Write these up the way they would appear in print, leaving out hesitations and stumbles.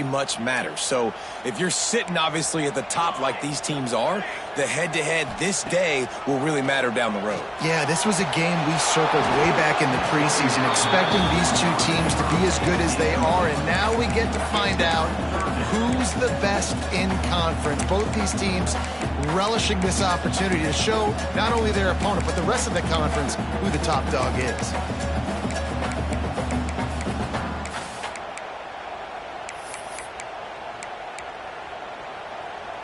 much matters. So if you're sitting obviously at the top like these teams are, the head-to-head this day will really matter down the road. Yeah, this was a game we circled way back in the preseason, expecting these two teams to be as good as they are, and now we get to find out who's the best in conference. Both these teams relishing this opportunity to show not only their opponent, but the rest of the conference who the top dog is.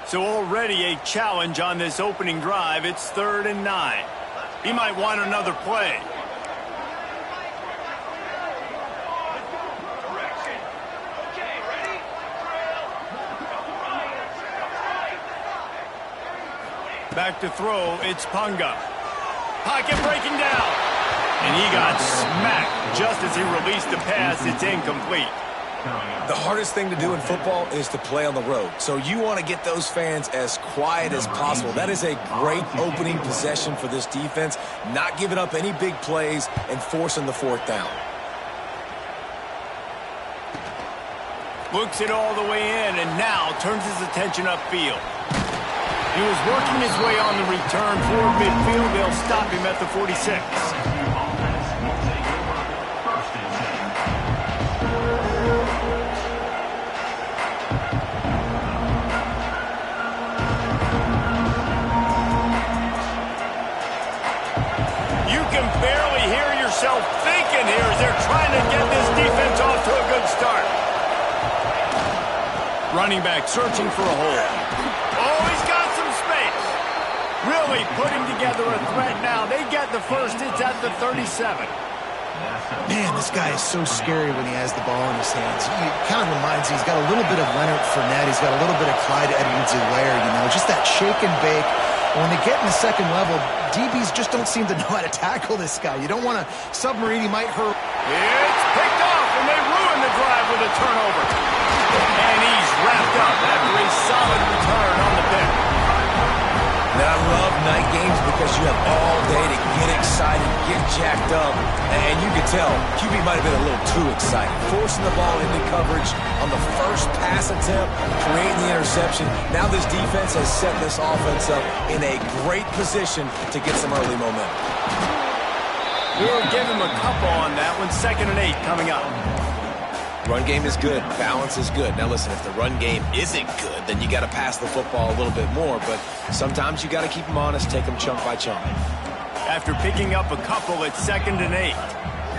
So already a challenge on this opening drive. It's 3rd and 9. He might want another play. Back to throw, it's Punga. Pocket breaking down. And he got smacked just as he released the pass. It's incomplete. The hardest thing to do in football is to play on the road. So you want to get those fans as quiet as possible. That is a great opening possession for this defense, not giving up any big plays and forcing the 4th down. Looks it all the way in and now turns his attention upfield. He was working his way on the return for midfield. They'll stop him at the 46. Barely hear yourself thinking here as they're trying to get this defense off to a good start. Running back searching for a hole. Oh, he's got some space. Really putting together a threat now. They get the first. It's at the 37. Man, this guy is so scary when he has the ball in his hands. He kind of reminds me, he's got a little bit of Leonard Fournette. He's got a little bit of Clyde Edwards-Helaire, you know, just that shake and bake. And when they get in the second level, DBs just don't seem to know how to tackle this guy. You don't want to submarine, he might hurt. It's picked off, and they ruin the drive with a turnover. And he's wrapped up after a solid return on the pick. And I love night games because you have all day to get excited, get jacked up, and you can tell QB might have been a little too excited. Forcing the ball into coverage on the first pass attempt, creating the interception. Now this defense has set this offense up in a great position to get some early momentum. We'll give him a couple on that one. 2nd and 8 coming up. Run game is good. Balance is good. Now, listen, if the run game isn't good, then you got to pass the football a little bit more. But sometimes you got to keep them honest, take them chunk by chunk. After picking up a couple, it's 2nd and 8.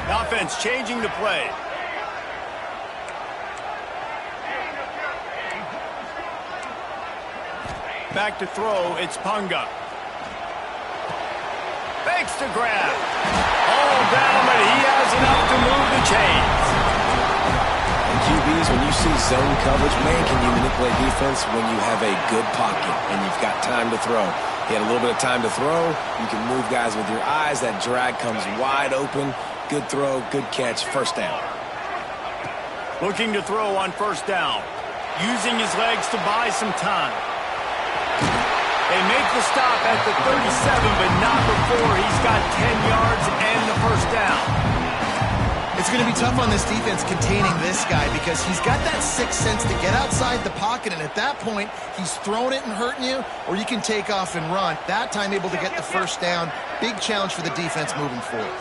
Offense changing the play. Back to throw, it's Punga. Fakes to grab. All down, but he has enough to move the chains. QBs, when you see zone coverage, man, can you manipulate defense when you have a good pocket and you've got time to throw? He had a little bit of time to throw. You can move guys with your eyes. That drag comes wide open. Good throw, good catch, 1st down. Looking to throw on 1st down. Using his legs to buy some time. They make the stop at the 37, but not before he's got 10 yards and the 1st down. It's going to be tough on this defense containing this guy because he's got that sixth sense to get outside the pocket, and at that point, he's throwing it and hurting you, or you can take off and run. That time able to get the 1st down. Big challenge for the defense moving forward.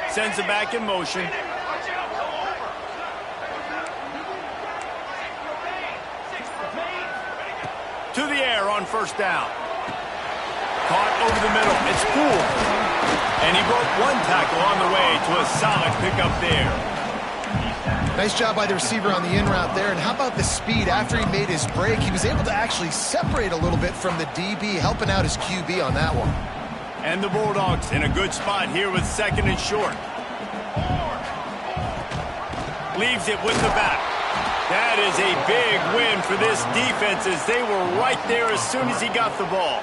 Sends it back in motion. To the air on 1st down. Caught over the middle. It's Poole. And he broke one tackle on the way to a solid pickup there. Nice job by the receiver on the in route there. And how about the speed? After he made his break, he was able to actually separate a little bit from the DB, helping out his QB on that one. And the Bulldogs in a good spot here with 2nd and short. Leaves it with the back. That is a big win for this defense as they were right there as soon as he got the ball.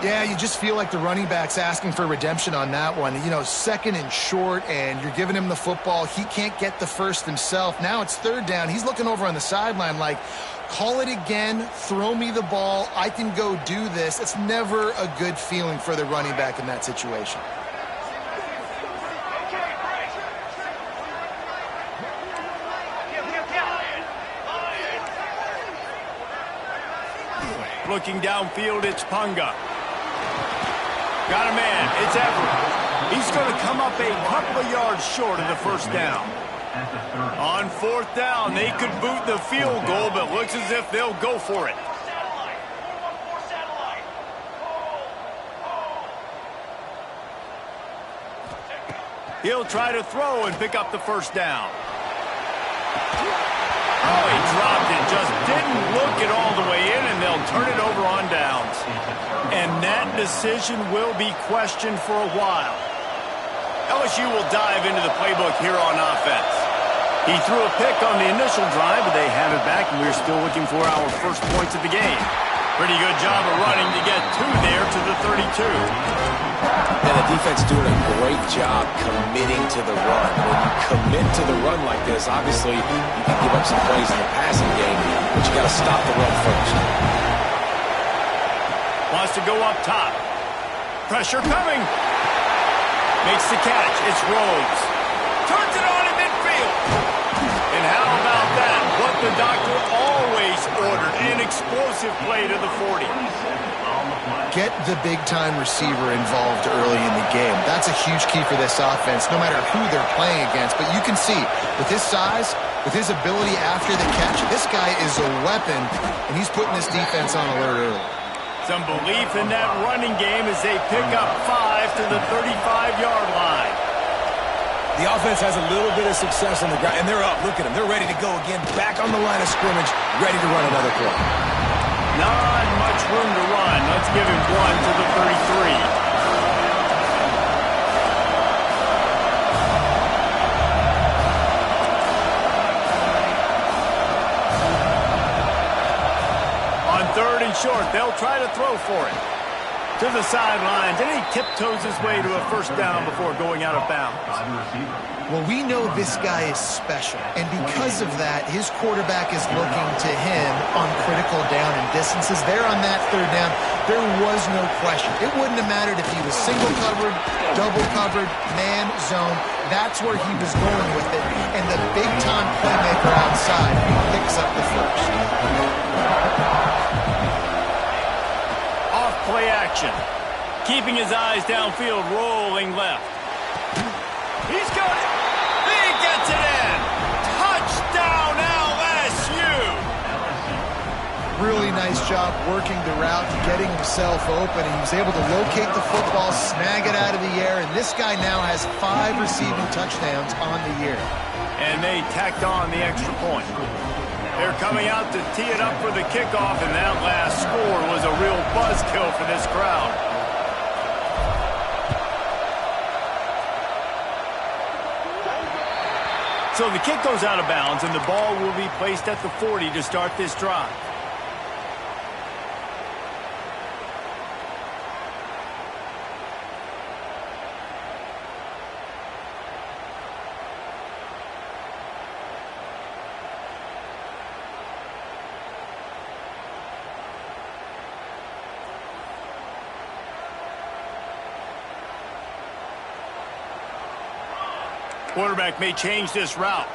Yeah, you just feel like the running back's asking for redemption on that one. You know, 2nd and short, and you're giving him the football. He can't get the first himself. Now it's 3rd down. He's looking over on the sideline like, call it again, throw me the ball, I can go do this. It's never a good feeling for the running back in that situation. looking downfield. It's Punga. Got a man. It's Everett. He's going to come up a couple of yards short of the first down. On fourth down, they could boot the field goal, but looks as if they'll go for it. He'll try to throw and pick up the first down. Oh, he dropped it. Just didn't look it all the way in, and they'll turn it over on downs. And that decision will be questioned for a while. LSU will dive into the playbook here on offense. He threw a pick on the initial drive, but they have it back, and we're still looking for our first points of the game. Pretty good job of running to get two there to the 32. And the defense doing a great job committing to the run. When you commit to the run like this, obviously you can give up some plays in the passing game, but you got to stop the run first. Wants to go up top. Pressure coming. Makes the catch. It's Rhodes. Turns it on in midfield. And how about that? What the doctor always ordered. An explosive play to the 40. Get the big-time receiver involved early in the game. That's a huge key for this offense, no matter who they're playing against. But you can see, with his size, with his ability after the catch, this guy is a weapon, and he's putting this defense on alert early. Some belief in that running game as they pick up 5 to the 35-yard line. The offense has a little bit of success on the ground, and they're up. Look at them. They're ready to go again, back on the line of scrimmage, ready to run another play. Not much room to run. Let's give him 1 to the 33. On third and short, they'll try to throw for it. To the sidelines, and he tiptoes his way to a first down before going out of bounds. Well, we know this guy is special, and because of that, his quarterback is looking to him on critical down and distances. There on that third down, there was no question. It wouldn't have mattered if he was single covered, double covered, man, zone. That's where he was going with it, and the big-time playmaker outside picks up the first. Play action. Keeping his eyes downfield, rolling left. He's got it. He gets it in. Touchdown, LSU. Really nice job working the route, getting himself open. He was able to locate the football, snag it out of the air, and this guy now has 5 receiving touchdowns on the year. And they tacked on the extra point. They're coming out to tee it up for the kickoff, and that last score was a real buzzkill for this crowd. So the kick goes out of bounds, and the ball will be placed at the 40 to start this drive. Quarterback may change this route.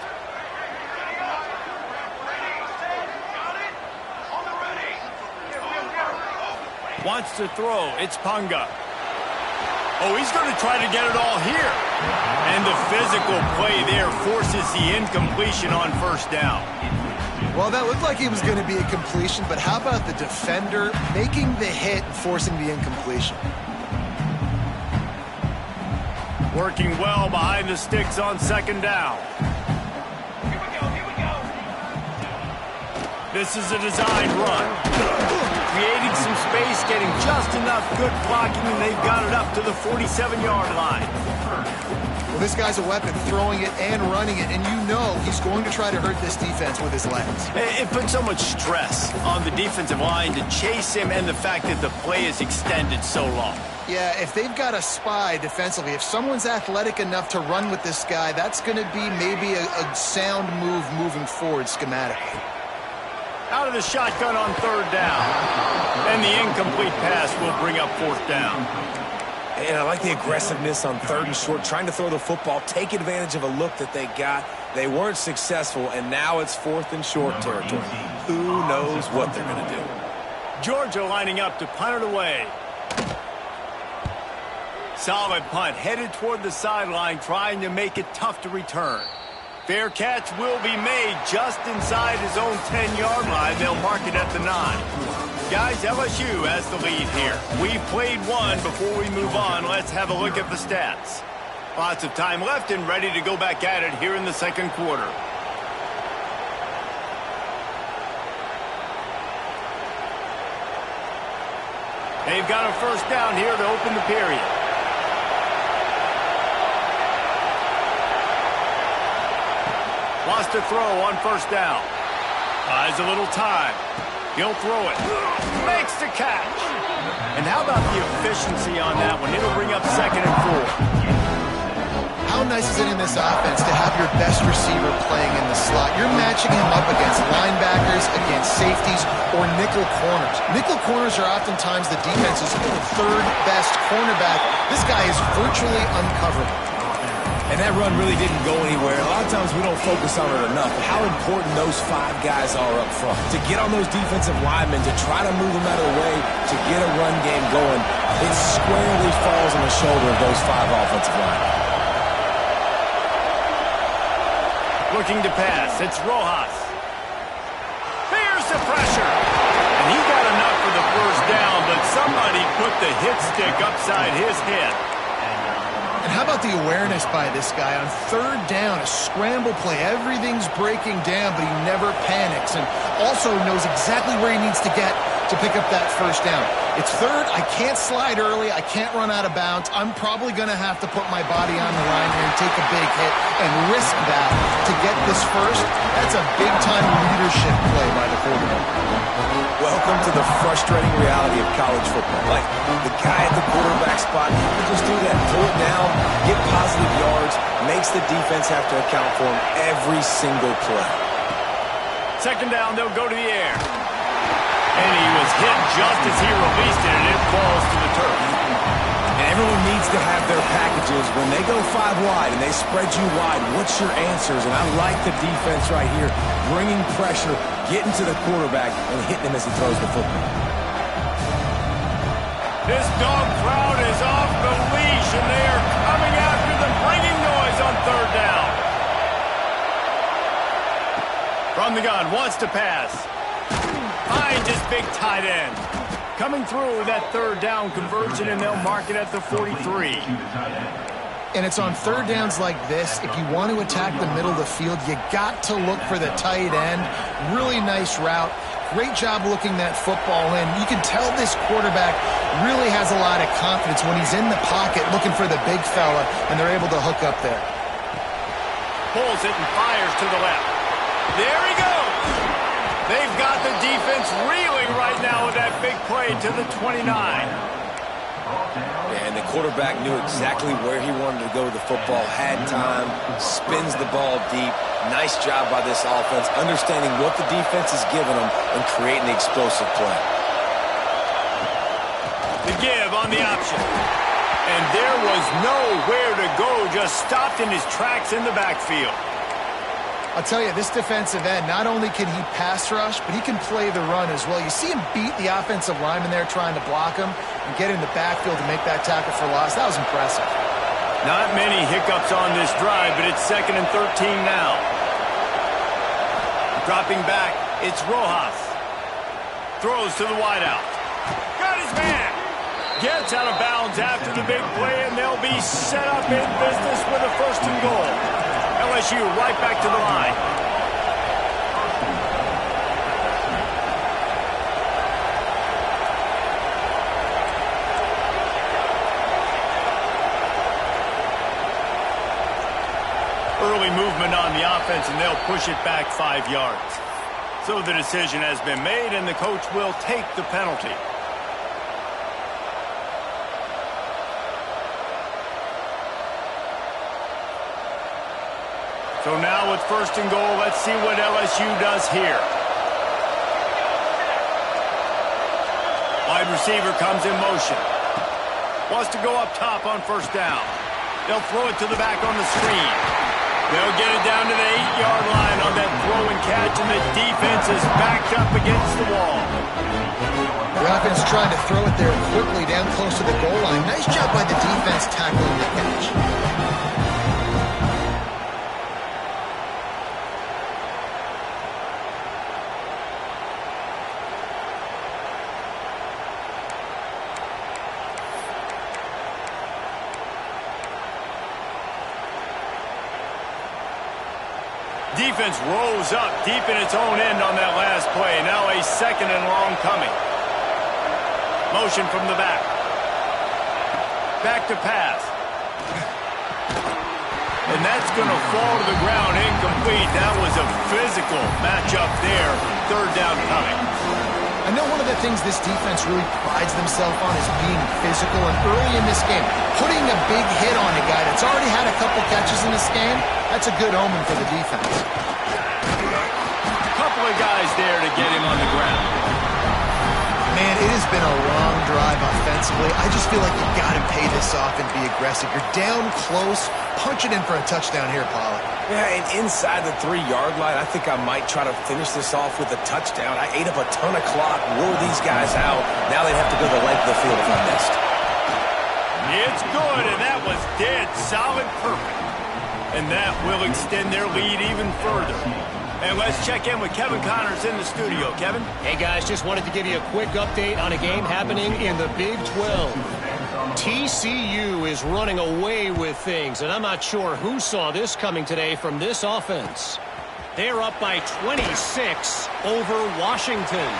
Wants to throw. It's Punga. Oh, he's going to try to get it all here. And the physical play there forces the incompletion on first down. Well, that looked like he was going to be a completion, but how about the defender making the hit and forcing the incompletion? Working well behind the sticks on second down. Here we go. This is a designed run. Creating some space, getting just enough good blocking, and they've got it up to the 47-yard line. Well, this guy's a weapon, throwing it and running it, and you know he's going to try to hurt this defense with his legs. It puts so much stress on the defensive line to chase him, and the fact that the play is extended so long. Yeah, if they've got a spy defensively, if someone's athletic enough to run with this guy, that's going to be maybe a sound move moving forward schematically. Out of the shotgun on third down. And the incomplete pass will bring up fourth down. And I like the aggressiveness on third and short, trying to throw the football, take advantage of a look that they got. They weren't successful, and now it's fourth and short territory. Who knows what they're going to do? Georgia lining up to punt it away. Solid punt, headed toward the sideline, trying to make it tough to return. Fair catch will be made just inside his own 10-yard line. They'll mark it at the 9. Guys, LSU has the lead here. We've played one. Before we move on, let's have a look at the stats. Lots of time left and ready to go back at it here in the second quarter. They've got a first down here to open the period. Wants to throw on first down. Buys a little time. He'll throw it. Makes the catch. And how about the efficiency on that one? It'll bring up 2nd and 4. How nice is it in this offense to have your best receiver playing in the slot? You're matching him up against linebackers, against safeties, or nickel corners. Nickel corners are oftentimes the defense's third best cornerback. This guy is virtually uncoverable. And that run really didn't go anywhere. A lot of times we don't focus on it enough. How important those 5 guys are up front. To get on those defensive linemen, to try to move them out of the way, to get a run game going, it squarely falls on the shoulder of those 5 offensive linemen. Looking to pass. It's Rojas. Here's the pressure. And he got enough for the first down, but somebody put the hit stick upside his head. And how about the awareness by this guy on third down, a scramble play. Everything's breaking down, but he never panics and also knows exactly where he needs to get to pick up that first down. It's third. I can't slide early. I can't run out of bounds. I'm probably going to have to put my body on the line here and take a big hit and risk that to get this first. That's a big-time leadership play by the quarterback. Welcome to the frustrating reality of college football. Like, the guy at the quarterback spot, he can just do that. Pull it down, get positive yards, makes the defense have to account for him every single play. Second down, they'll go to the air. And he was hit just as he released it, and it falls to the turf. And everyone needs to have their packages. When they go 5 wide and they spread you wide, what's your answers? And I like the defense right here, bringing pressure, getting to the quarterback, and hitting him as he throws the football. This dog crowd is off the leash, and they are coming after them, bringing noise on third down. From the gun, wants to pass. Finds his big tight end. Coming through with that third down conversion, and they'll mark it at the 43. And it's on third downs like this, if you want to attack the middle of the field, you got to look for the tight end. Really nice route. Great job looking that football in. You can tell this quarterback really has a lot of confidence when he's in the pocket looking for the big fella, and they're able to hook up there. Pulls it and fires to the left. There he goes. They've got the defense reeling right now with that big play to the 29. And the quarterback knew exactly where he wanted to go with the football, had time, spins the ball deep. Nice job by this offense, understanding what the defense is giving them and creating the explosive play. The give on the option. And there was nowhere to go, just stopped in his tracks in the backfield. I'll tell you, this defensive end, not only can he pass rush, but he can play the run as well. You see him beat the offensive lineman there trying to block him and get in the backfield to make that tackle for loss. That was impressive. Not many hiccups on this drive, but it's 2nd and 13 now. Dropping back, it's Rojas. Throws to the wideout. Got his man. Gets out of bounds after the big play, and they'll be set up in business with a 1st and goal. LSU right back to the line. Early movement on the offense, and they'll push it back 5 yards. So the decision has been made, and the coach will take the penalty. So now with 1st and goal, let's see what LSU does here. Wide receiver comes in motion. Wants to go up top on 1st down. They'll throw it to the back on the screen. They'll get it down to the 8-yard line on that throw and catch, and the defense is backed up against the wall. The offense trying to throw it there quickly down close to the goal line. Nice job by the defense tackling the catch. Defense rose up deep in its own end on that last play. Now a second and long coming. Motion from the back. Back to pass. And that's going to fall to the ground incomplete. That was a physical matchup there. Third down coming. I know one of the things this defense really prides themselves on is being physical, and early in this game, putting a big hit on a guy that's already had a couple catches in this game, that's a good omen for the defense. Couple of guys there to get him on the ground. Man, it has been a long drive offensively. I just feel like you've got to pay this off and be aggressive. You're down close. Punch it in for a touchdown here, Pollard. Yeah, and inside the 3-yard line, I think I might try to finish this off with a touchdown. I ate up a ton of clock, wore these guys out. Now they'd have to go the length of the field if I missed. It's good, and that was dead solid perfect. And that will extend their lead even further. And let's check in with Kevin Connors in the studio. Kevin? Hey, guys, just wanted to give you a quick update on a game happening in the Big 12. TCU is running away with things, and I'm not sure who saw this coming today from this offense. They're up by 26 over Washington.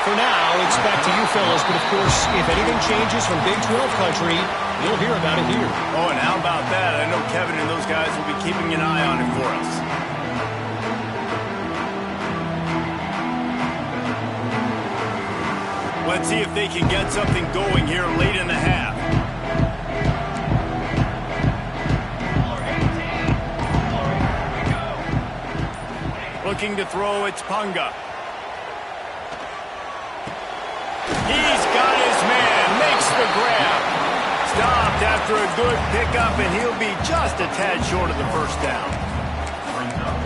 For now, it's back to you fellas, but of course, if anything changes from Big 12 country, you'll hear about it here. Oh, and how about that? I know Kevin and those guys will be keeping an eye on it for us. Let's see if they can get something going here late in the half. Looking to throw, it's Punga. He's got his man, makes the grab. Stopped after a good pickup, and he'll be just a tad short of the first down.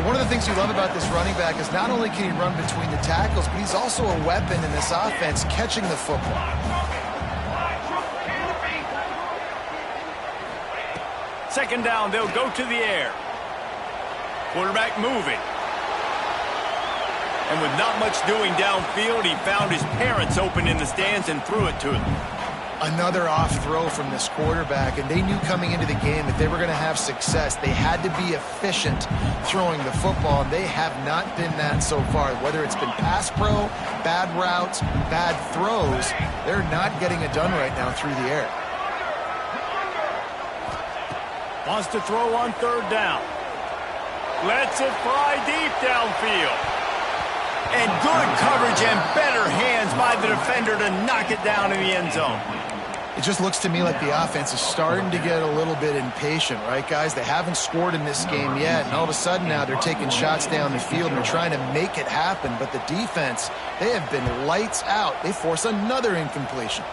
One of the things you love about this running back is not only can he run between the tackles, but he's also a weapon in this offense catching the football. Second down, they'll go to the air. Quarterback moving. And with not much doing downfield, he found his parents open in the stands and threw it to them. Another off throw from this quarterback, and they knew coming into the game that they were going to have success. They had to be efficient throwing the football, and they have not been that so far. Whether it's been pass pro, bad routes, bad throws, they're not getting it done right now through the air. Wants to throw on third down. Lets it fly deep downfield. And good coverage and better hands by the defender to knock it down in the end zone. It just looks to me like the offense is starting to get a little bit impatient, right, guys? They haven't scored in this game yet, and all of a sudden now they're taking shots down the field and they're trying to make it happen. But the defense, they have been lights out. They force another incompletion.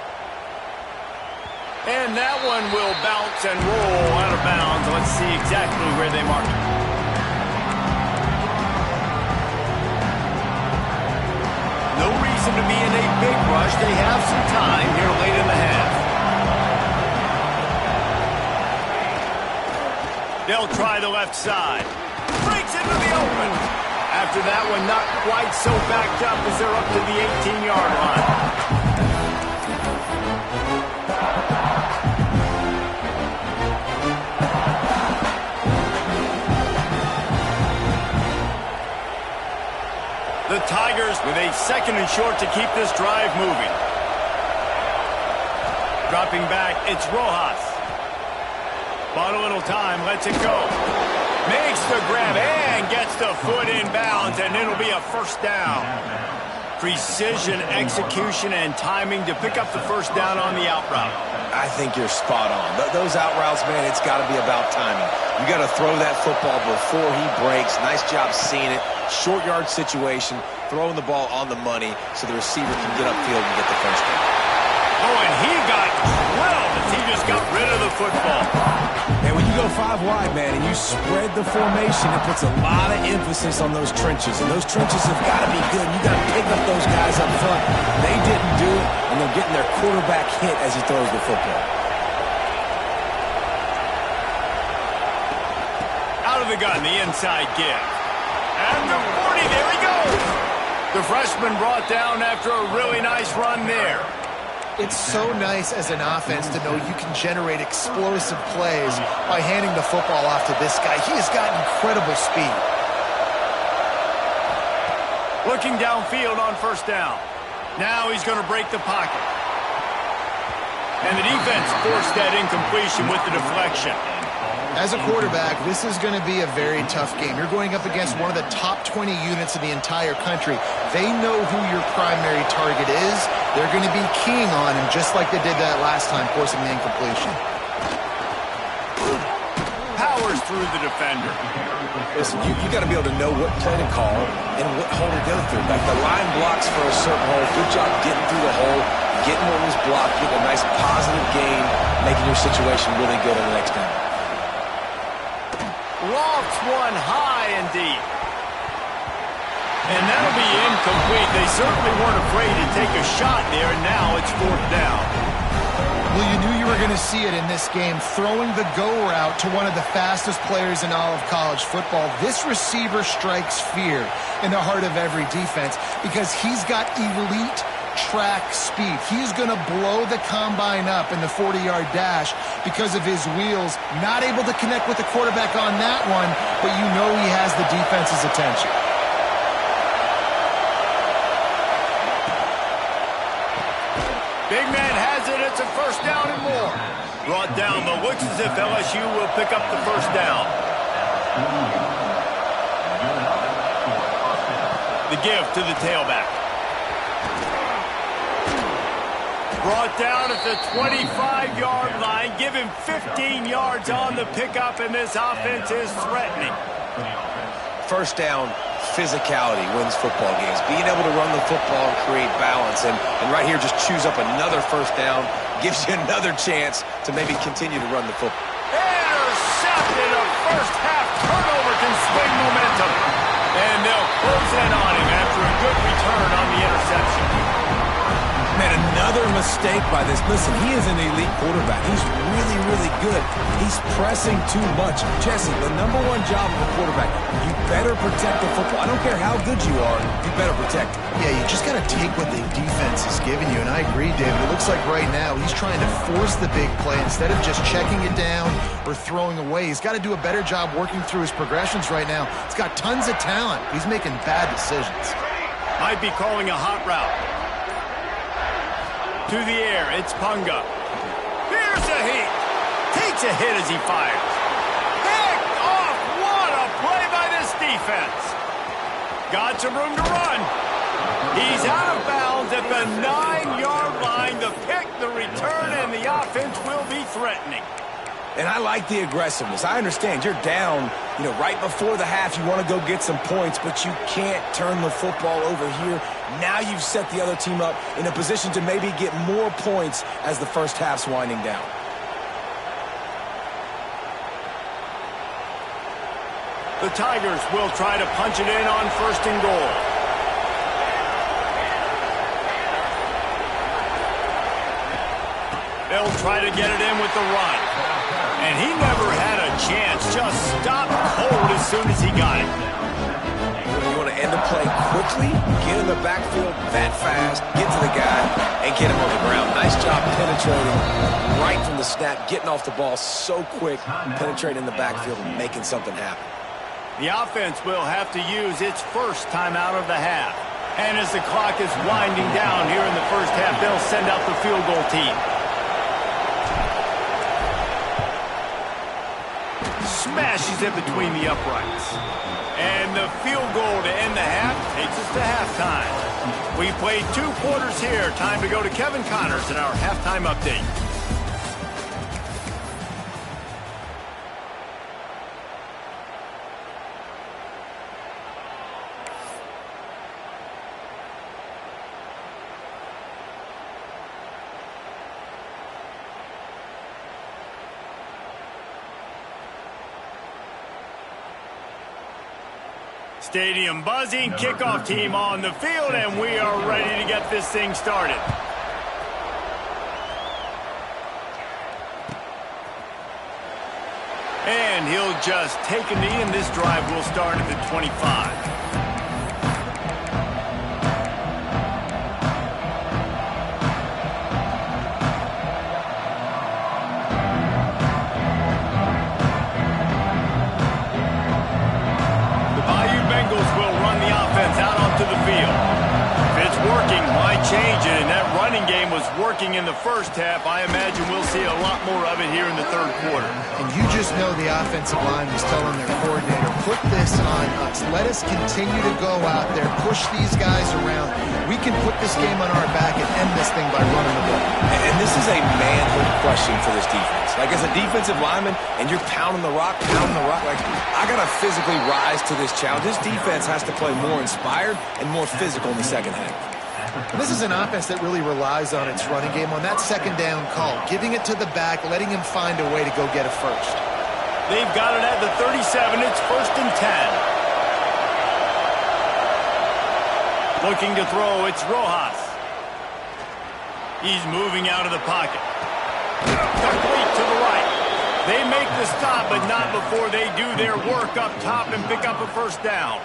And that one will bounce and roll out of bounds. Let's see exactly where they mark it. No reason to be in a big rush. They have some time here late in the half. They'll try the left side. Breaks into the open. After that one, not quite so backed up as they're up to the 18-yard line. The Tigers with a second and short to keep this drive moving. Dropping back, it's Rojas. Bought a little time, lets it go. Makes the grab and gets the foot in bounds, and it'll be a first down. Precision, execution, and timing to pick up the first down on the out route. I think you're spot on. Those out routes, man, it's got to be about timing. You got to throw that football before he breaks. Nice job seeing it. Short yard situation, throwing the ball on the money so the receiver can get upfield and get the first down. Oh, and he got drilled as he just got rid of the football. And when you go 5 wide, man, and you spread the formation, it puts a lot of emphasis on those trenches. And those trenches have got to be good. You got to pick up those guys up front. They didn't do it, and they're getting their quarterback hit as he throws the football. Out of the gun, the inside give. And the 40, there he goes. The freshman brought down after a really nice run there. It's so nice as an offense to know you can generate explosive plays by handing the football off to this guy. He has got incredible speed. Looking downfield on first down. Now he's going to break the pocket. And the defense forced that incompletion with the deflection. As a quarterback, this is going to be a very tough game. You're going up against one of the top 20 units in the entire country. They know who your primary target is. They're going to be keying on him just like they did that last time, forcing the incompletion. Powers through the defender. Listen, you got to be able to know what play to call and what hole to go through. Like the line blocks for a certain hole. Good job getting through the hole, getting what was blocked, getting a nice positive gain, making your situation really good on the next down. Lofts one high and deep. And that'll be incomplete. They certainly weren't afraid to take a shot there, and now it's 4th down. Well, you knew you were going to see it in this game, throwing the go route to one of the fastest players in all of college football. This receiver strikes fear in the heart of every defense because he's got elite track speed. He's going to blow the combine up in the 40-yard dash because of his wheels. Not able to connect with the quarterback on that one, but you know he has the defense's attention. Big man has it. It's a 1st down and more. Brought down, but looks as if LSU will pick up the 1st down. The give to the tailback. Brought down at the 25-yard line. Give him 15 yards on the pickup, and this offense is threatening. 1st down, physicality wins football games. Being able to run the football and create balance. And right here, just choose up another 1st down. Gives you another chance to maybe continue to run the football. Intercepted. A first-half turnover can swing momentum. And they'll close in on him after a good return on the interception. Man, another mistake by this. Listen, he is an elite quarterback. He's really, really good. He's pressing too much. Jesse, the #1 job of a quarterback, you better protect the football. I don't care how good you are, you better protect it. Yeah, you just got to take what the defense is giving you, and I agree, David. It looks like right now he's trying to force the big play instead of just checking it down or throwing away. He's got to do a better job working through his progressions right now. He's got tons of talent. He's making bad decisions. Might be calling a hot route. To the air, it's Punga. Here's a heat. Takes a hit as he fires. Picked off. What a play by this defense. Got some room to run. He's out of bounds at the 9-yard line. The pick, the return, and the offense will be threatening. And I like the aggressiveness. I understand you're down, right before the half. You want to go get some points, but you can't turn the football over here. Now you've set the other team up in a position to maybe get more points as the first half's winding down. The Tigers will try to punch it in on 1st and goal. They'll try to get it in with the run. And he never had a chance. Just stopped cold as soon as he got it. You want to end the play quickly, get in the backfield that fast, get to the guy, and get him on the ground. Nice job penetrating right from the snap, getting off the ball so quick, penetrating the backfield and making something happen. The offense will have to use its first timeout of the half. And as the clock is winding down here in the first half, they'll send out the field goal team. Smashes it between the uprights. And the field goal to end the half takes us to halftime. We played 2 quarters here. Time to go to Kevin Connors in our halftime update. Stadium buzzing, kickoff team on the field, and we are ready to get this thing started. And he'll just take a knee, and this drive will start at the 25. Working in the first half, I imagine we'll see a lot more of it here in the third quarter. And you just know the offensive line was telling their coordinator, put this on us. Let us continue to go out there, push these guys around. We can put this game on our back and end this thing by running the ball. And this is a manhood question for this defense. Like, as a defensive lineman, and you're pounding the rock, like, I got to physically rise to this challenge. This defense has to play more inspired and more physical in the second half. This is an offense that really relies on its running game on that second down call, giving it to the back, letting him find a way to go get a first. They've got it at the 37. It's 1st and 10. Looking to throw, it's Rojas. He's moving out of the pocket. Complete to the right. They make the stop, but not before they do their work up top and pick up a first down.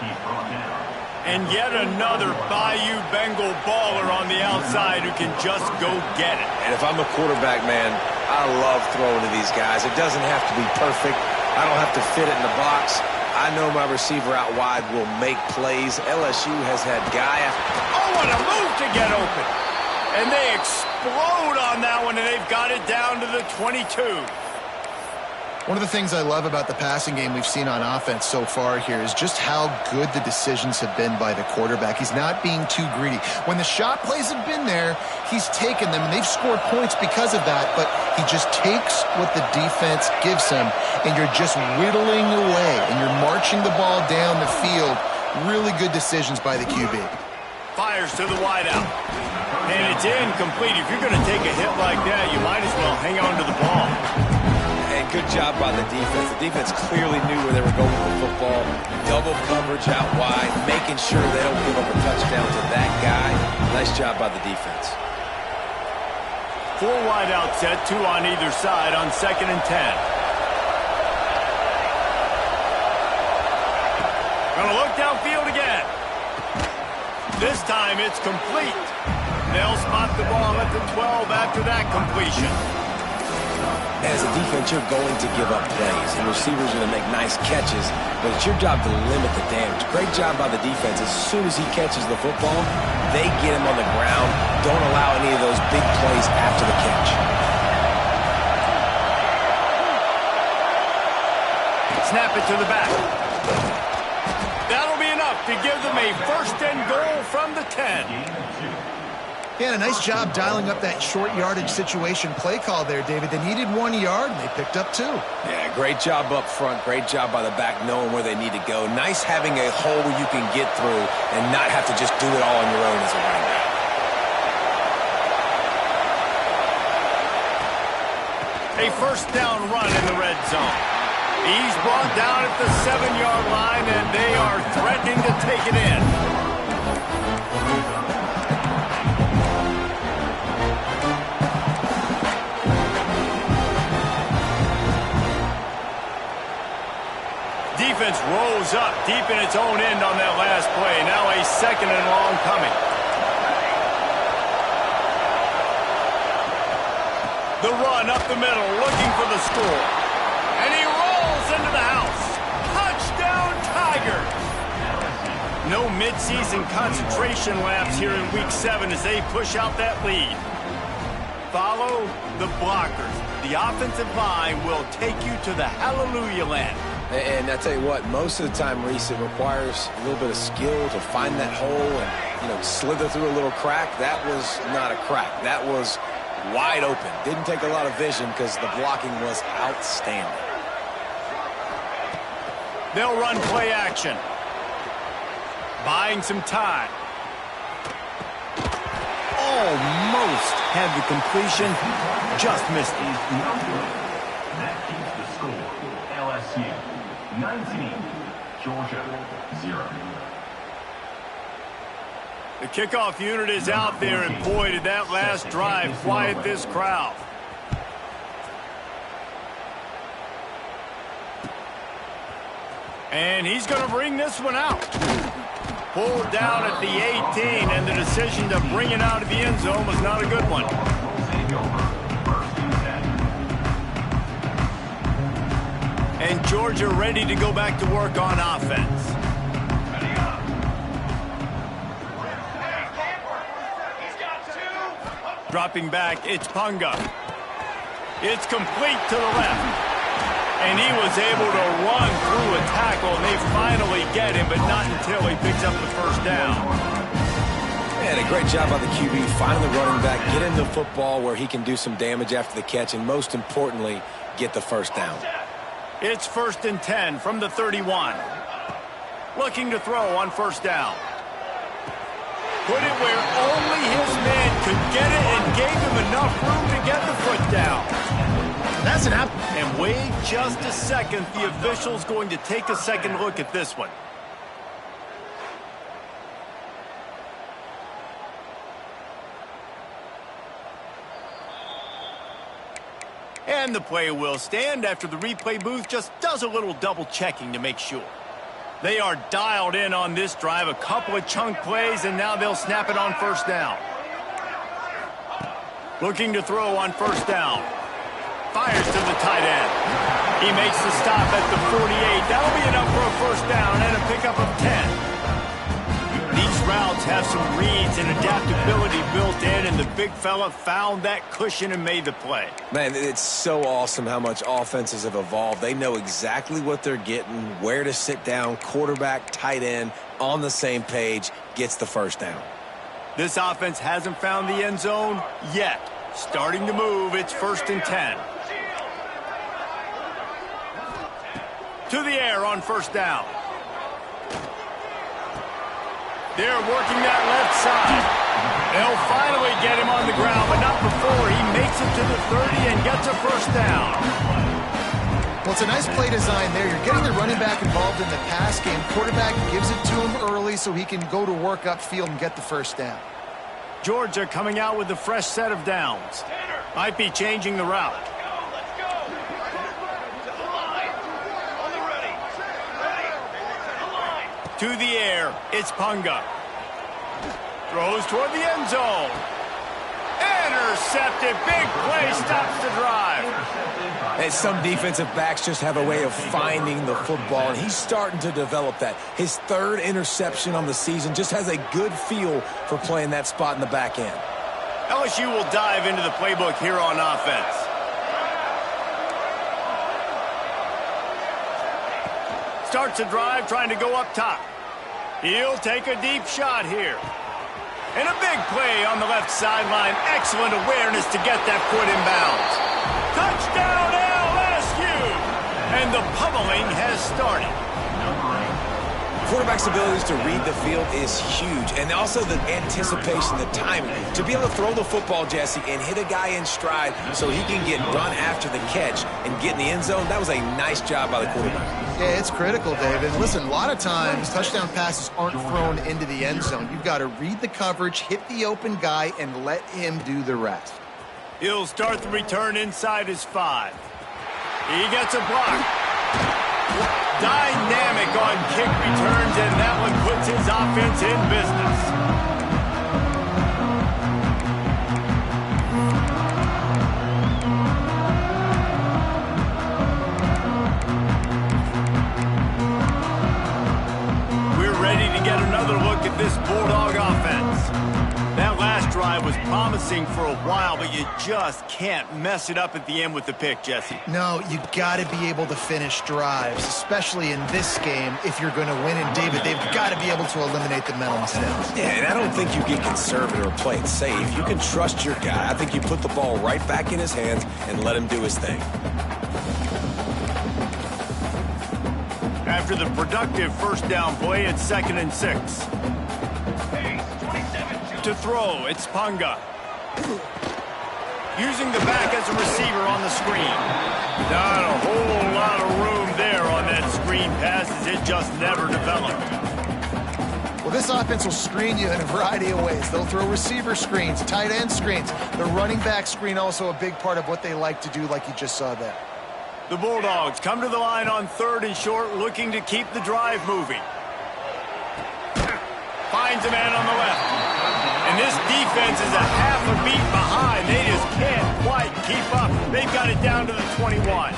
And yet another Bayou Bengal baller on the outside who can just go get it. And if I'm a quarterback, man, I love throwing to these guys. It doesn't have to be perfect. I don't have to fit it in the box. I know my receiver out wide will make plays. LSU has had guy after... Oh, what a move to get open. And they explode on that one, and they've got it down to the 22. One of the things I love about the passing game we've seen on offense so far here is just how good the decisions have been by the quarterback. He's not being too greedy. When the shot plays have been there, he's taken them, and they've scored points because of that, but he just takes what the defense gives him, and you're just whittling away, and you're marching the ball down the field. Really good decisions by the QB. Fires to the wideout. And it's incomplete. If you're going to take a hit like that, you might as well hang on to the ball. And good job by the defense. The defense clearly knew where they were going with the football. Double coverage out wide, making sure they don't give up a touchdown to that guy. Nice job by the defense. 4 wide out set, 2 on either side on 2nd and 10. Gonna look downfield again. This time it's complete. They'll spot the ball at the 12 after that completion. As a defense, you're going to give up plays, and receivers are going to make nice catches, but it's your job to limit the damage. Great job by the defense. As soon as he catches the football, they get him on the ground. Don't allow any of those big plays after the catch. Snap it to the back. That'll be enough to give them a 1st and goal from the 10. Yeah, a nice job dialing up that short yardage situation play call there, David. They needed 1 yard, and they picked up 2. Yeah, great job up front. Great job by the back knowing where they need to go. Nice having a hole where you can get through and not have to just do it all on your own as a running back. A 1st down run in the red zone. He's brought down at the 7-yard line, and they are threatening to take it in. Defense rolls up deep in its own end on that last play. Now a 2nd and long coming. The run up the middle, looking for the score. And he rolls into the house. Touchdown, Tigers! No midseason concentration laps here in Week 7 as they push out that lead. Follow the blockers. The offensive line will take you to the hallelujah land. And I tell you what, most of the time, Reese, it requires a little bit of skill to find that hole and, slither through a little crack. That was not a crack. That was wide open. Didn't take a lot of vision because the blocking was outstanding. They'll run play action. Buying some time. Almost had the completion. Just missed it. That keeps the score. LSU 19, Georgia, 0. The kickoff unit is out there, and boy, did that last drive quiet this crowd. And he's going to bring this one out. Pulled down at the 18, and the decision to bring it out of the end zone was not a good one. And Georgia ready to go back to work on offense. Dropping back, it's Punga. It's complete to the left. And he was able to run through a tackle, and they finally get him, but not until he picks up the first down. And a great job by the QB, finding the running back, get him the football where he can do some damage after the catch, and most importantly, get the first down. It's 1st and 10 from the 31. Looking to throw on first down. Put it where only his man could get it and gave him enough room to get the foot down. That's an apple. And wait just a second. The official's going to take a second look at this one. And the play will stand after the replay booth just does a little double checking to make sure. They are dialed in on this drive, a couple of chunk plays, and now they'll snap it on first down. Looking to throw on first down. Fires to the tight end. He makes the stop at the 48. That'll be enough for a first down and a pickup of 10. These routes have some reads and adaptability built in, and the big fella found that cushion and made the play. Man, it's so awesome how much offenses have evolved. They know exactly what they're getting, where to sit down, quarterback, tight end, on the same page, gets the first down. This offense hasn't found the end zone yet. Starting to move, it's 1st and 10. To the air on first down. They're working that left side. They'll finally get him on the ground, but not before he makes it to the 30 and gets a first down. Well, it's a nice play design there. You're getting the running back involved in the pass game. Quarterback gives it to him early so he can go to work upfield and get the first down. Georgia coming out with a fresh set of downs. Might be changing the route. To the air, it's Punga. Throws toward the end zone. Intercepted. Big play, stops the drive. And some defensive backs just have a way of finding the football, and he's starting to develop that. His 3rd interception on the season, just has a good feel for playing that spot in the back end. LSU will dive into the playbook here on offense. Starts a drive trying to go up top. He'll take a deep shot here. And a big play on the left sideline. Excellent awareness to get that foot in bounds. Touchdown LSU! And the pummeling has started. Quarterback's abilities to read the field is huge, and also the anticipation, the timing. To be able to throw the football, Jesse, and hit a guy in stride so he can get run after the catch and get in the end zone, that was a nice job by the quarterback. Yeah, it's critical, David. Listen, a lot of times touchdown passes aren't thrown into the end zone. You've got to read the coverage, hit the open guy, and let him do the rest. He'll start the return inside his 5. He gets a block. Dynamic on kick returns, and that one puts his offense in business. We're ready to get another look at this Bulldog offense. That last drive was promising for a while, but you just can't mess it up at the end with the pick, Jesse. No, you got to be able to finish drives, especially in this game if you're going to win. And David, they've got to be able to eliminate the mental mistakes. Yeah, and I don't think you get conservative or play it safe. You can trust your guy. I think you put the ball right back in his hands and let him do his thing. After the productive first down play, it's 2nd and 6. To throw, it's Punga. Using the back as a receiver on the screen. Not a whole lot of room there on that screen pass as it just never developed. Well, this offense will screen you in a variety of ways. They'll throw receiver screens, tight end screens. The running back screen also a big part of what they like to do, like you just saw there. The Bulldogs come to the line on 3rd and short, looking to keep the drive moving. Finds a man on the left. And this defense is a half a beat behind. They just can't quite keep up. They've got it down to the 21.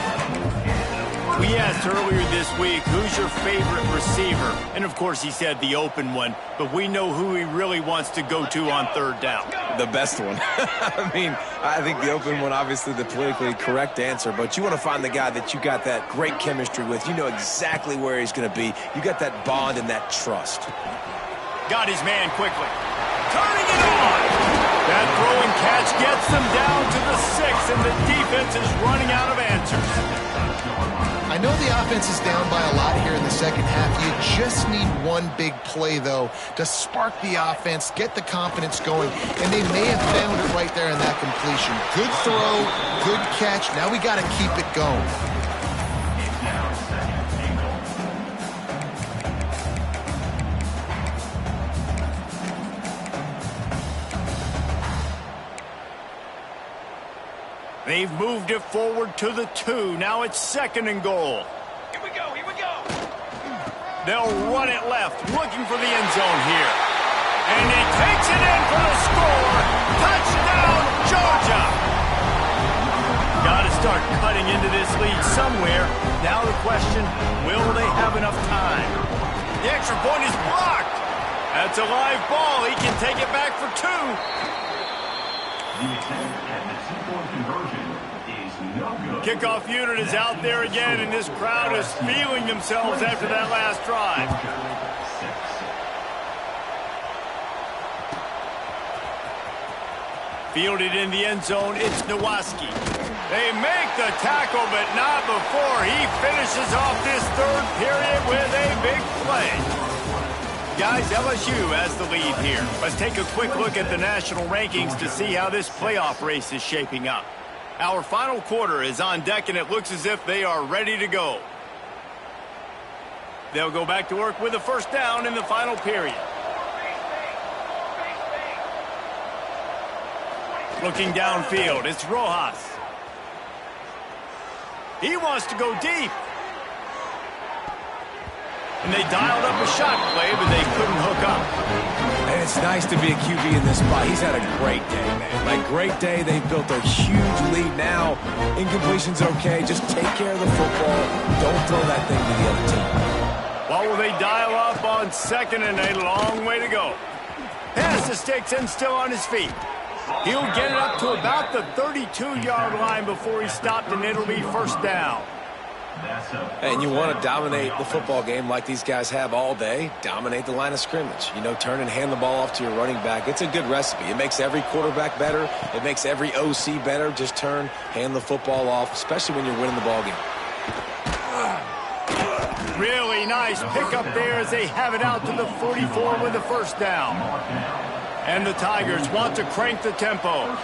We asked earlier this week, who's your favorite receiver? And, of course, he said the open one. But we know who he really wants to go to on 3rd down. The best one. I mean, I think the open one, obviously the politically correct answer. But you want to find the guy that you got that great chemistry with. You know exactly where he's going to be. You got that bond and that trust. Got his man quickly. Turning it on. That throw and catch gets them down to the 6, and the defense is running out of answers. I know the offense is down by a lot here in the second half. You just need one big play, though, to spark the offense, get the confidence going, and they may have found it right there in that completion. Good throw, good catch. Now we got to keep it going. They've moved it forward to the 2. Now it's 2nd and goal. Here we go, here we go. They'll run it left, looking for the end zone here. And he takes it in for the score. Touchdown, Georgia! Got to start cutting into this lead somewhere. Now the question, will they have enough time? The extra point is blocked. That's a live ball. He can take it back for 2. The attempt at the 2-point conversion is no good. Kickoff unit is out there again, and this crowd is feeling themselves after that last drive. Fielded in the end zone, it's Nowaski. They make the tackle, but not before he finishes off this 3rd period with a big play. Guys, LSU has the lead here. Let's take a quick look at the national rankings to see how this playoff race is shaping up. Our final quarter is on deck, and it looks as if they are ready to go. They'll go back to work with a 1st down in the final period. Looking downfield, it's Rojas. He wants to go deep. And they dialed up a shot play, but they couldn't hook up. And it's nice to be a QB in this spot. He's had a great day, man. Like, great day. They've built a huge lead now. Incompletion's okay. Just take care of the football. Don't throw that thing to the other team. Well, will they dial up on 2nd and a long way to go? Pass to Sticks still on his feet. He'll get it up to about the 32-yard line before he's stopped, and it'll be 1st down. And you want to dominate the football game like these guys have all day. Dominate the line of scrimmage. You know, turn and hand the ball off to your running back. It's a good recipe. It makes every quarterback better. It makes every OC better. Just turn, hand the football off, especially when you're winning the ball game. Really nice pickup there as they have it out to the 44 with the 1st down. And the Tigers want to crank the tempo.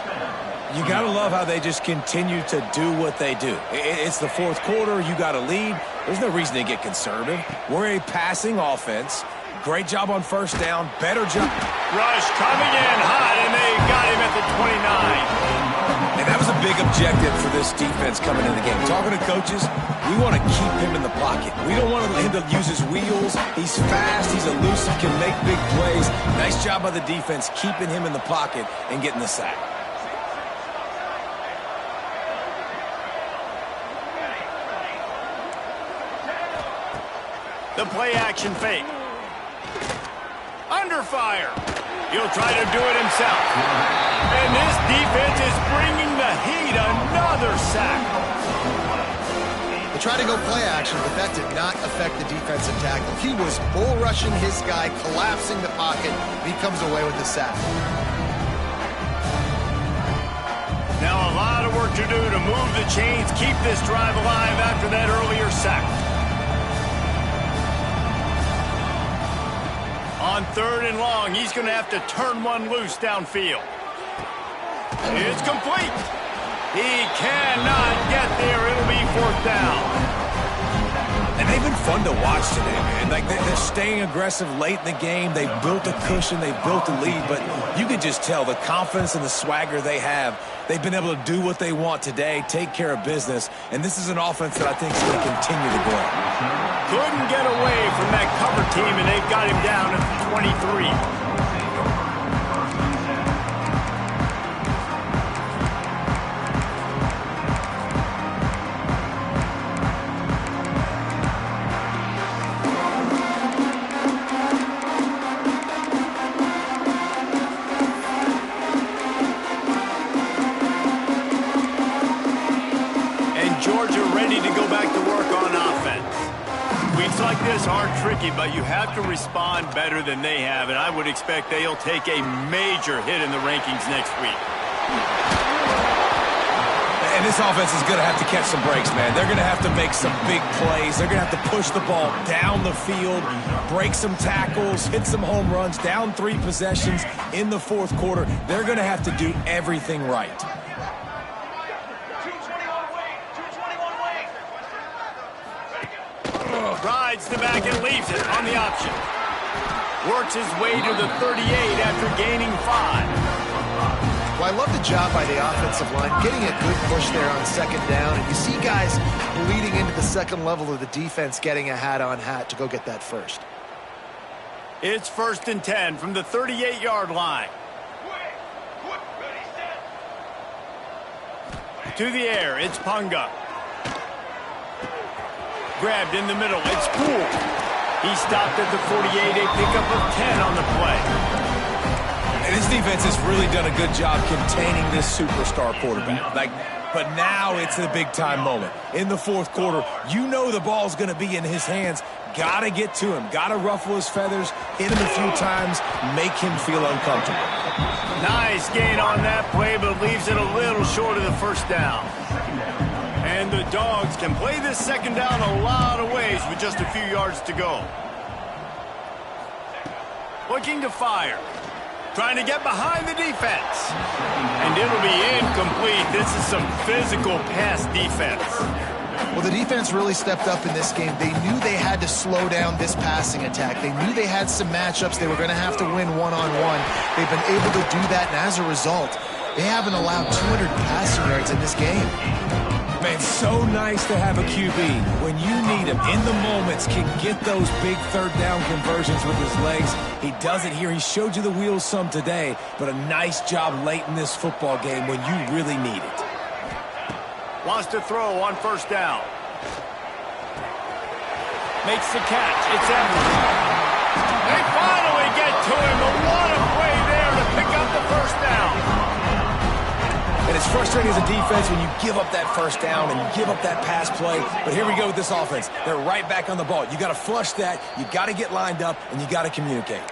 You got to love how they just continue to do what they do. It's the 4th quarter. You got a lead. There's no reason to get conservative. We're a passing offense. Great job on 1st down. Better job. Rush coming in hot, and they got him at the 29. And that was a big objective for this defense coming into the game. Talking to coaches, we want to keep him in the pocket. We don't want him to use his wheels. He's fast. He's elusive, can make big plays. Nice job by the defense keeping him in the pocket and getting the sack. The play-action fake. Under fire. He'll try to do it himself. And this defense is bringing the heat. Another sack. They tried to go play action, but that did not affect the defensive tackle. He was bull rushing his guy, collapsing the pocket. He comes away with the sack. Now a lot of work to do to move the chains, keep this drive alive after that earlier sack. On 3rd and long, he's going to have to turn one loose downfield. It's complete. He cannot get there. It'll be 4th down. And they've been fun to watch today, man. Like, they're staying aggressive late in the game. They've built a cushion. They've built a lead. But you can just tell the confidence and the swagger they have. They've been able to do what they want today, take care of business. And this is an offense that I think is going to continue to grow. Couldn't get away from that cover team, and they've got him down at 23. Like this are tricky, but you have to respond better than they have, and I would expect they'll take a major hit in the rankings next week. And this offense is going to have to catch some breaks, man. They're going to have to make some big plays. They're going to have to push the ball down the field, break some tackles, hit some home runs, down 3 possessions in the fourth quarter. They're going to have to do everything right. Rides the back and leaves it on the option. Works his way to the 38 after gaining 5. Well, I love the job by the offensive line, getting a good push there on second down. And you see guys bleeding into the second level of the defense getting a hat-on-hat to go get that first. It's 1st and 10 from the 38-yard line. To the air, it's Punga. Grabbed in the middle, it's Poole. He stopped at the 48, a pickup of 10 on the play. And this defense has really done a good job containing this superstar quarterback. But now it's a big-time moment. In the fourth quarter, you know the ball's going to be in his hands. Got to get to him. Got to ruffle his feathers, hit him a few times, make him feel uncomfortable. Nice gain on that play, but leaves it a little short of the first down. And the Dogs can play this second down a lot of ways with just a few yards to go. Looking to fire. Trying to get behind the defense. And it'll be incomplete. This is some physical pass defense. Well, the defense really stepped up in this game. They knew they had to slow down this passing attack. They knew they had some matchups they were going to have to win one-on-one. They've been able to do that, and as a result, they haven't allowed 200 passing yards in this game. Man, so nice to have a QB when you need him in the moments, can get those big third down conversions with his legs. He does it here. He showed you the wheels some today, but a nice job late in this football game when you really need it. Wants to throw on 1st down. Makes the catch. It's Evans. They finally get to him, but what a play there to pick up the 1st down. And it's frustrating as a defense when you give up that 1st down and you give up that pass play. But here we go with this offense. They're right back on the ball. You got to flush that. You got to get lined up, and you got to communicate.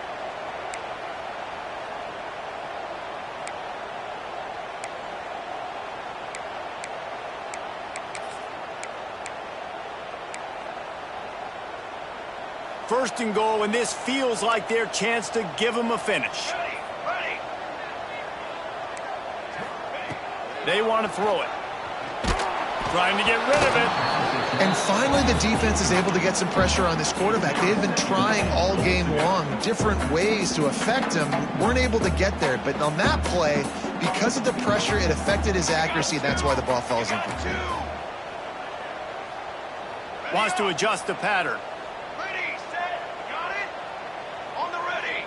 First and goal, and this feels like their chance to give them a finish. They want to throw it. Trying to get rid of it. And finally, the defense is able to get some pressure on this quarterback. They had been trying all game long different ways to affect him. Weren't able to get there. But on that play, because of the pressure, it affected his accuracy. That's why the ball falls incomplete. Wants to adjust the pattern. Ready, set, got it. On the ready.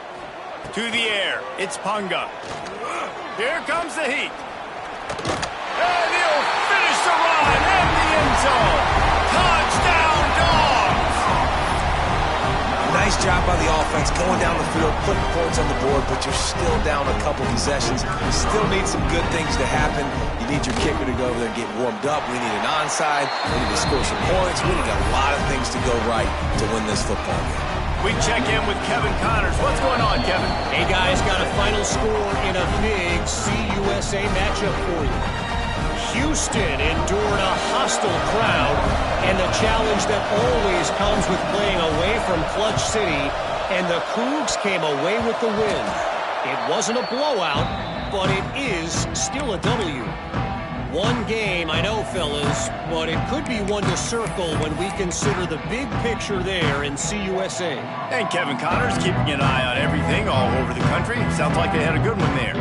To the air. It's Punga. Here comes the heat. And he'll finish the run in the end zone. Touchdown, Dogs! Nice job by the offense going down the field, putting points on the board, but you're still down a couple possessions. You still need some good things to happen. You need your kicker to go over there and get warmed up. We need an onside. We need to score some points. We need a lot of things to go right to win this football game. We check in with Kevin Connors. What's going on, Kevin? Hey, guys, got a final score in a big CUSA matchup for you. Houston endured a hostile crowd and the challenge that always comes with playing away from Clutch City, and the Cougs came away with the win. It wasn't a blowout, but it is still a W. One game, I know, fellas, but it could be one to circle when we consider the big picture there in CUSA. And Kevin Connors keeping an eye on everything all over the country. Sounds like they had a good one there.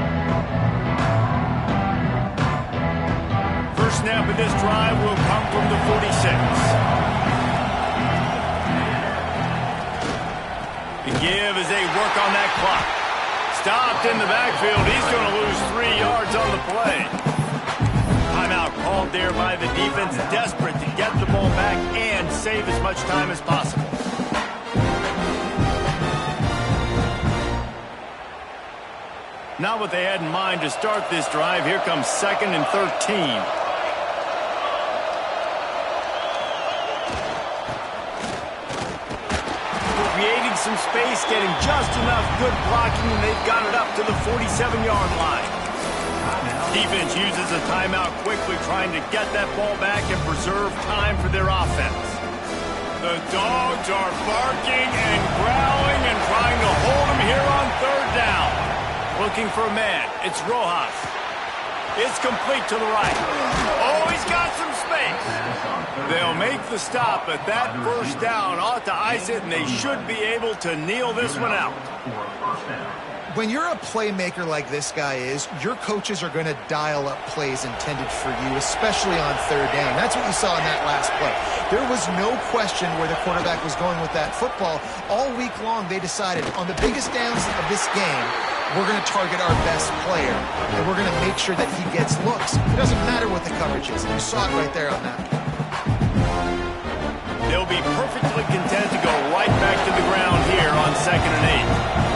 First snap of this drive will come from the 46. The give as they work on that clock. Stopped in the backfield. He's going to lose 3 yards on the play. Timeout called there by the defense, desperate to get the ball back and save as much time as possible. Not what they had in mind to start this drive. Here comes 2nd and 13. Creating some space, getting just enough good blocking, and they've got it up to the 47-yard line. Defense uses a timeout quickly, trying to get that ball back and preserve time for their offense. The Dogs are barking and growling and trying to hold them here on 3rd down. Looking for a man. It's Rojas. It's complete to the right. Oh, he's got some space. They'll make the stop, but that first down ought to ice it, and they should be able to kneel this one out. When you're a playmaker like this guy is, your coaches are going to dial up plays intended for you, especially on 3rd down. That's what you saw in that last play. There was no question where the quarterback was going with that football. All week long, they decided on the biggest downs of this game, we're going to target our best player, and we're going to make sure that he gets looks. It doesn't matter what the coverage is. You saw it right there on that. They'll be perfectly content to go right back to the ground here on 2nd and 8.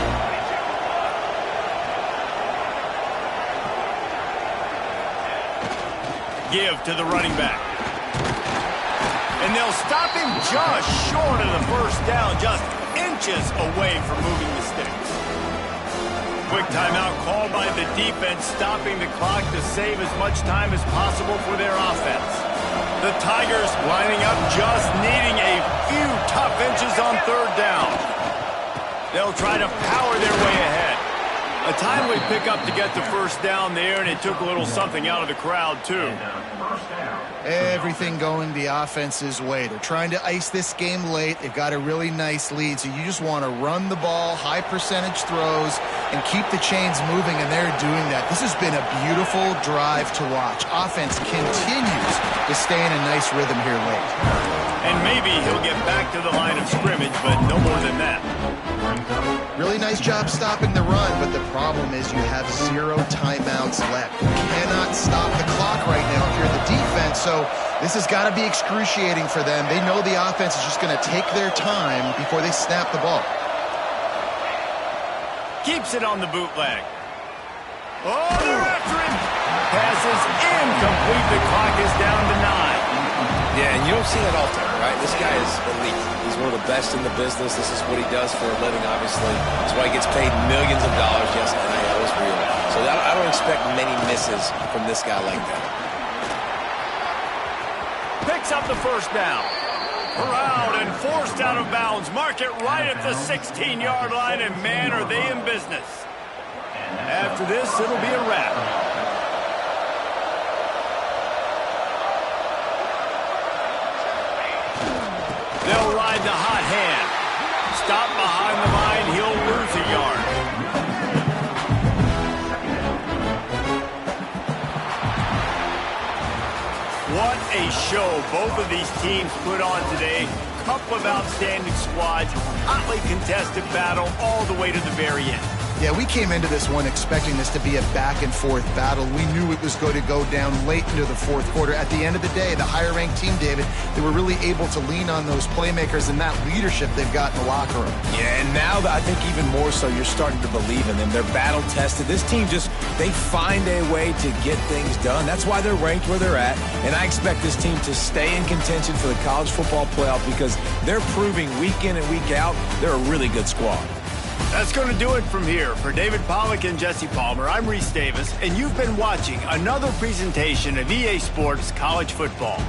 Give to the running back. And they'll stop him just short of the first down, just inches away from moving the sticks. Quick timeout called by the defense, stopping the clock to save as much time as possible for their offense. The Tigers lining up, just needing a few tough inches on 3rd down. They'll try to power their way ahead. A timely pickup to get the first down there, and it took a little something out of the crowd, too. Everything going the offense's way. They're trying to ice this game late. They've got a really nice lead, so you just want to run the ball, high percentage throws, and keep the chains moving, and they're doing that. This has been a beautiful drive to watch. Offense continues to stay in a nice rhythm here late. And maybe he'll get back to the line of scrimmage, but no more than that. Really nice job stopping the run, but the problem is you have 0 timeouts left. You cannot stop the clock right now if you're the defense, so this has got to be excruciating for them. They know the offense is just going to take their time before they snap the ball. Keeps it on the bootleg. Oh, they're after him. Pass is incomplete. The clock is down to 9. Yeah, and you don't see that often, right? This guy is elite. He's one of the best in the business. This is what he does for a living, obviously. That's why he gets paid millions of dollars. Yes, NIL is real. So I don't expect many misses from this guy like that. Picks up the first down. Corralled and forced out of bounds. Mark it right at the 16-yard line, and man, are they in business. After this, it'll be a wrap. They'll ride the hot hand. Stop behind the line, he'll lose a yard. What a show both of these teams put on today. Couple of outstanding squads, hotly contested battle all the way to the very end. Yeah, we came into this one expecting this to be a back-and-forth battle. We knew it was going to go down late into the 4th quarter. At the end of the day, the higher-ranked team, David, they were really able to lean on those playmakers and that leadership they've got in the locker room. Yeah, and now I think even more so, you're starting to believe in them. They're battle-tested. This team they find a way to get things done. That's why they're ranked where they're at, and I expect this team to stay in contention for the college football playoff because they're proving week in and week out they're a really good squad. That's going to do it from here. For David Pollack and Jesse Palmer, I'm Reese Davis, and you've been watching another presentation of EA Sports College Football.